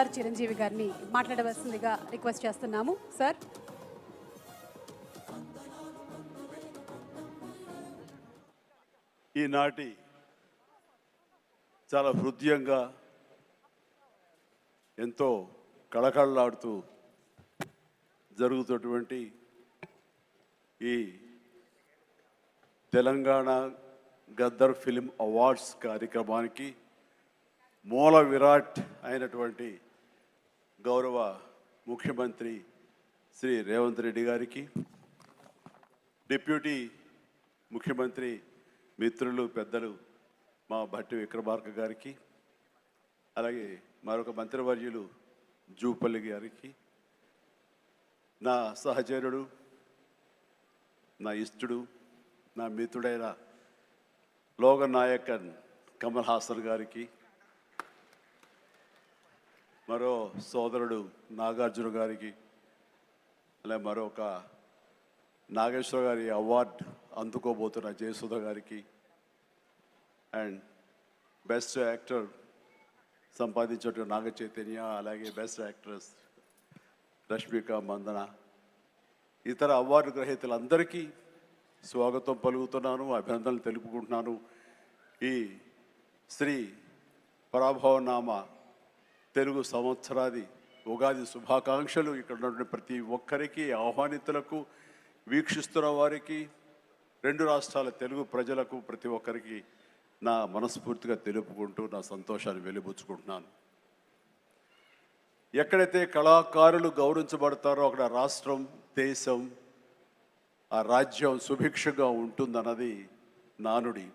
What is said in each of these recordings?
Star Chiranjeevi గారిని మాట్లాడవలసిందిగా request చేస్తున్నాము. సార్, ఈనాటి చాలా హృదయంగా ఎంతో కళకళలాడుతూ జరుగుతున్నటువంటి ఈ తెలంగాణ గద్దర్ ఫిలిం అవార్డ్స్ కార్యక్రమానికి మూల విరాట్ అయినటువంటి గౌరవ ముఖ్యమంత్రి శ్రీ రేవంత్ రెడ్డి గారికి, డిప్యూటీ ముఖ్యమంత్రి మిత్రులు పెద్దలు మా భట్టి విక్రమార్క గారికి, అలాగే మరొక మంత్రివర్యులు జూపల్లి గారికి, నా సహచరుడు, నా ఇష్టడు, నా మిత్రుడైన లోక నాయకన్ కమల్ హాసన్ గారికి, మరో సోదరుడు నాగార్జున గారికి, అలాగే మరొక నాగేశ్వర గారి అవార్డు అందుకోబోతున్న జయసుధ గారికి, అండ్ బెస్ట్ యాక్టర్ సంపాదించిన నాగ చైతన్య, అలాగే బెస్ట్ యాక్ట్రెస్ రష్మిక మందన, ఇతర అవార్డు గ్రహీతలందరికీ స్వాగతం పలుకుతున్నాను, అభినందనలు తెలుపుకుంటున్నాను. ఈ శ్రీ పరాభవనామ తెలుగు సంవత్సరాది ఉగాది శుభాకాంక్షలు ఇక్కడ ఉన్నటువంటి ప్రతి ఒక్కరికి, ఆహ్వానితులకు, వీక్షిస్తున్న వారికి, రెండు రాష్ట్రాల తెలుగు ప్రజలకు ప్రతి ఒక్కరికి నా మనస్ఫూర్తిగా తెలుపుకుంటూ నా సంతోషాన్ని వెలిబుచ్చుకుంటున్నాను. ఎక్కడైతే కళాకారులు గౌరవించబడతారో అక్కడ రాష్ట్రం, దేశం, ఆ రాజ్యం సుభిక్షంగా ఉంటుందన్నది నానుడి.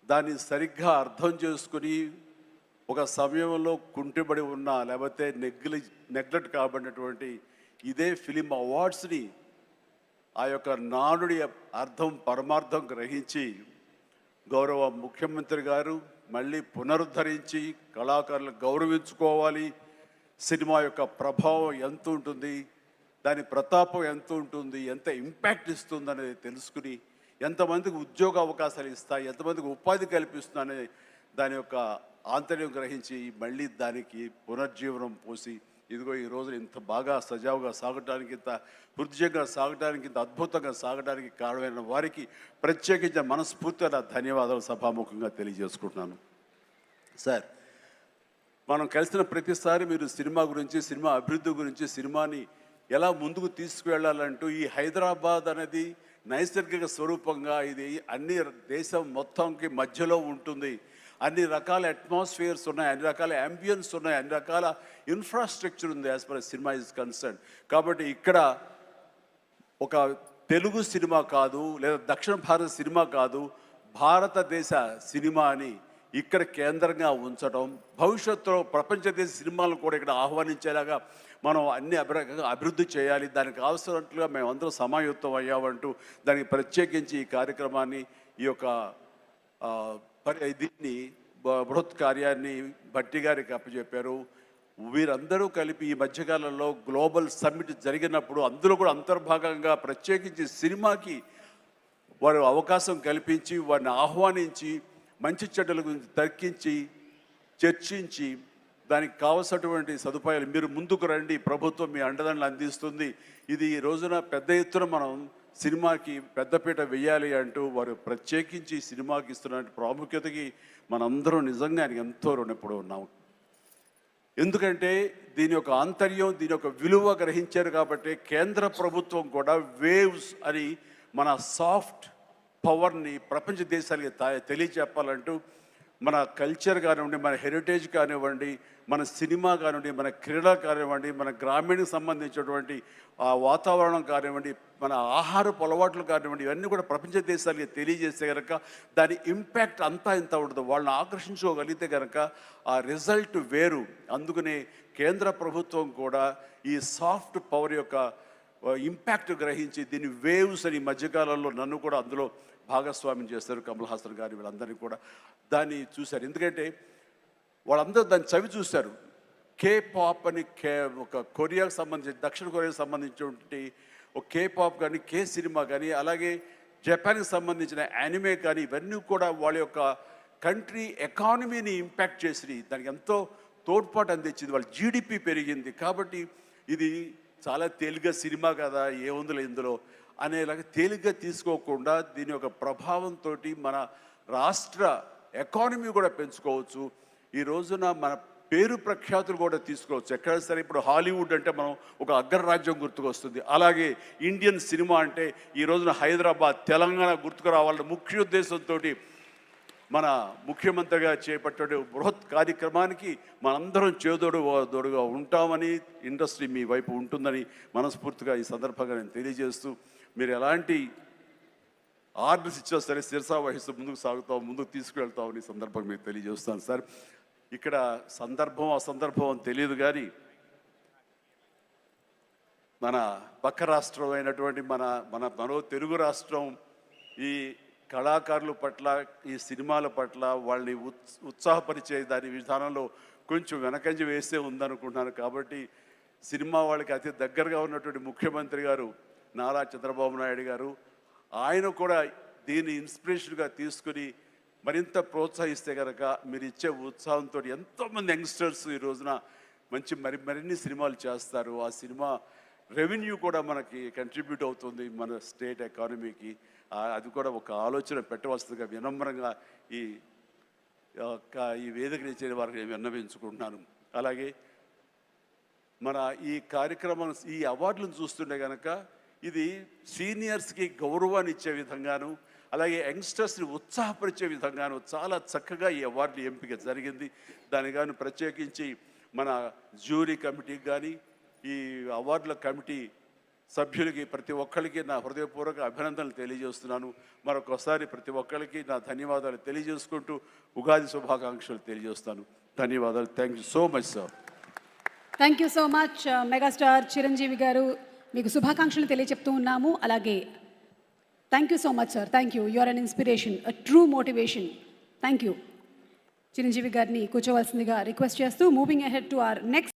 దాన్ని సరిగ్గా అర్థం చేసుకుని ఒక సమయంలో కుంటిబడి ఉన్న, లేకపోతే నెగ్లెక్ట్ కాబడినటువంటి ఇదే ఫిలిం అవార్డ్స్ని ఆ యొక్క నానుడి అర్థం పరమార్థం గ్రహించి గౌరవ ముఖ్యమంత్రి గారు మళ్ళీ పునరుద్ధరించి కళాకారులు గౌరవించుకోవాలి, సినిమా యొక్క ప్రభావం ఎంత ఉంటుంది, దాని ప్రతాపం ఎంత ఉంటుంది, ఎంత ఇంపాక్ట్ ఇస్తుంది అనేది తెలుసుకుని ఎంతమందికి ఉద్యోగ అవకాశాలు ఇస్తాయి, ఎంతమందికి ఉపాధి కల్పిస్తుందనే దాని యొక్క ఆంతర్యం గ్రహించి మళ్ళీ దానికి పునర్జీవనం పోసి ఇదిగో ఈ రోజున ఇంత బాగా సజావుగా సాగడానికి, ఇంత హృదయంగా సాగడానికి, ఇంత అద్భుతంగా సాగడానికి కారణమైన వారికి ప్రత్యేకించిన మనస్ఫూర్తిగా ధన్యవాదాలు సభాముఖంగా తెలియజేసుకుంటున్నాను. సార్, మనం కలిసిన ప్రతిసారి మీరు సినిమా గురించి, సినిమా అభివృద్ధి గురించి, సినిమాని ఎలా ముందుకు తీసుకువెళ్ళాలంటూ ఈ హైదరాబాద్ అనేది నైసర్గిక స్వరూపంగా ఇది అన్ని దేశం మొత్తంకి మధ్యలో ఉంటుంది, అన్ని రకాల అట్మాస్ఫియర్స్ ఉన్నాయి, అన్ని రకాల అంబియన్స్ ఉన్నాయి, అన్ని రకాల ఇన్ఫ్రాస్ట్రక్చర్ ఉంది as per cinema is concern. కాబట్టి ఇక్కడ ఒక తెలుగు సినిమా కాదు, లేదా దక్షిణ భారత సినిమా కాదు, భారతదేశ సినిమా అని ఇక్కడ కేంద్రంగా ఉంచడం, భవిష్యత్తులో ప్రపంచ దేశ సినిమాలను కూడా ఇక్కడ ఆహ్వానించేలాగా మనం అన్ని అభివృద్ధి చేయాలి, దానికి అవసరట్లుగా మేమందరం సమాయుత్తం అయ్యామంటూ దానికి ప్రత్యేకించి ఈ కార్యక్రమాన్ని, ఈ యొక్క దీన్ని బృహత్ కార్యాన్ని భట్టి గారికి అప్పచెప్పారు. వీరందరూ కలిపి ఈ మధ్యకాలంలో గ్లోబల్ సమ్మిట్ జరిగినప్పుడు అందులో కూడా అంతర్భాగంగా ప్రత్యేకించి సినిమాకి వారు అవకాశం కల్పించి వారిని ఆహ్వానించి మంచి చెడ్డల గురించి తర్కించి చర్చించి దానికి కావలసినటువంటి సదుపాయాలు మీరు ముందుకు రండి, ప్రభుత్వం మీ అండదండలు అందిస్తుంది, ఇది ఈ రోజున పెద్ద ఎత్తున మనం సినిమాకి పెద్దపీట వెయ్యాలి అంటూ వారు ప్రత్యేకించి సినిమాకి ఇస్తున్న ప్రాముఖ్యతకి మనందరం నిజంగా ఆయనకి ఎంతో రుణపడి ఉన్నాము. ఎందుకంటే దీని యొక్క ఆంతర్యం, దీని యొక్క విలువ గ్రహించారు కాబట్టి కేంద్ర ప్రభుత్వం కూడా వేవ్స్ అని మన సాఫ్ట్ పవర్ని ప్రపంచ దేశాలకి తెలియచెప్పాలంటూ మన కల్చర్ కానివ్వండి, మన హెరిటేజ్ కానివ్వండి, మన సినిమా కానివ్వండి, మన క్రీడ కానివ్వండి, మన గ్రామీణకు సంబంధించినటువంటి ఆ వాతావరణం కానివ్వండి, మన ఆహారపు అలవాట్లు కానివ్వండి, ఇవన్నీ కూడా ప్రపంచ దేశాలకి తెలియజేస్తే కనుక దాని ఇంపాక్ట్ అంతా ఇంత ఉండదు. వాళ్ళని ఆకర్షించుకోగలిగితే కనుక ఆ రిజల్ట్ వేరు. అందుకనే కేంద్ర ప్రభుత్వం కూడా ఈ సాఫ్ట్ పవర్ యొక్క ఇంపాక్ట్ గ్రహించి దీని వేవ్స్ అని మధ్యకాలంలో నన్ను కూడా అందులో భాగస్వామ్యం చేస్తారు, కమల్ హాసన్ గారు వీళ్ళందరినీ కూడా దాన్ని చూశారు. ఎందుకంటే వాళ్ళందరూ దాన్ని చవి చూశారు. కే పాప్ అని ఒక కొరియాకు సంబంధించి, దక్షిణ కొరియాకు సంబంధించినటువంటి ఒక కే పాప్ కానీ, కే సినిమా కానీ, అలాగే జపాన్కి సంబంధించిన యానిమే కానీ, ఇవన్నీ కూడా వాళ్ళ యొక్క కంట్రీ ఎకానమీని ఇంపాక్ట్ చేసి దానికి ఎంతో తోడ్పాటు అందించింది, వాళ్ళ జీడిపి పెరిగింది. కాబట్టి ఇది చాలా తేలిగ్గా సినిమా కదా, ఏముందిలే ఇందులో అనేలాగా తేలిగ్గా తీసుకోకుండా దీని యొక్క ప్రభావంతో మన రాష్ట్ర ఎకానమీ కూడా పెంచుకోవచ్చు. ఈ రోజున మన పేరు ప్రఖ్యాతులు కూడా తీసుకోవచ్చు. ఎక్కడ సరే ఇప్పుడు హాలీవుడ్ అంటే మనం ఒక అగ్రరాజ్యం గుర్తుకొస్తుంది. అలాగే ఇండియన్ సినిమా అంటే ఈ రోజున హైదరాబాద్, తెలంగాణ గుర్తుకు రావాలన్న ముఖ్య ఉద్దేశంతో మన ముఖ్యమంత్రిగా చేపట్టే బృహత్ కార్యక్రమానికి మనందరం చేదోడుగా ఉంటామని, ఇండస్ట్రీ మీ వైపు ఉంటుందని మనస్ఫూర్తిగా ఈ సందర్భంగా నేను తెలియజేస్తూ, మీరు ఎలాంటి ఆర్డర్స్ ఇచ్చినా సరే శిరసా వహిస్తూ ముందుకు తీసుకువెళ్తామని ఈ సందర్భంగా మీకు తెలియజేస్తాను సార్. ఇక్కడ సందర్భం అసందర్భం అని తెలియదు, కానీ మన పక్క రాష్ట్రం అయినటువంటి మనో తెలుగు రాష్ట్రం ఈ కళాకారుల పట్ల, ఈ సినిమాల పట్ల వాళ్ళని ఉత్సాహపరిచే దాని విధానంలో కొంచెం వెనకంజ వేస్తే ఉందనుకుంటున్నాను. కాబట్టి సినిమా వాళ్ళకి అతి దగ్గరగా ఉన్నటువంటి ముఖ్యమంత్రి గారు నారా చంద్రబాబు నాయుడు గారు, ఆయన కూడా దీన్ని ఇన్స్పిరేషన్గా తీసుకుని మరింత ప్రోత్సహిస్తే కనుక మీరు ఇచ్చే ఉత్సాహంతో ఎంతోమంది యంగ్స్టర్స్ ఈ రోజున మరిన్ని సినిమాలు చేస్తారు. ఆ సినిమా రెవెన్యూ కూడా మనకి కంట్రిబ్యూట్ అవుతుంది మన స్టేట్ ఎకానమీకి. అది కూడా ఒక ఆలోచన పెట్టవలసిందిగా వినమ్రంగా ఈ వేదికని ఇచ్చే వారికి నేను విన్నవించుకుంటున్నాను. అలాగే మన ఈ కార్యక్రమం, ఈ అవార్డులను చూస్తుంటే కనుక ఇది సీనియర్స్కి గౌరవాన్ని ఇచ్చే విధంగాను, అలాగే యంగ్స్టర్స్ని ఉత్సాహపరిచే విధంగాను చాలా చక్కగా ఈ అవార్డులు ఎంపిక జరిగింది. దానికి కానీ ప్రత్యేకించి మన జ్యూరీ కమిటీకి కానీ, ఈ అవార్డుల కమిటీ సభ్యులకి ప్రతి ఒక్కరికి నా హృదయపూర్వక అభినందనలు తెలియజేస్తున్నాను. మరొకసారి ప్రతి ఒక్కరికి నా ధన్యవాదాలు తెలియజేసుకుంటూ ఉగాది శుభాకాంక్షలు తెలియజేస్తాను. ధన్యవాదాలు. Thank you so much sir. Thank you so much megastar Chiranjeevi గారు, మీకు శుభాకాంక్షలు తెలియచెప్తూ ఉన్నాము. అలాగే thank you so much sir. Thank you. You are an inspiration, a true motivation. Thank you. Chiranjeevi గారిని కూర్చోవలసిందిగా రిక్వెస్ట్ చేస్తూ moving ahead to our next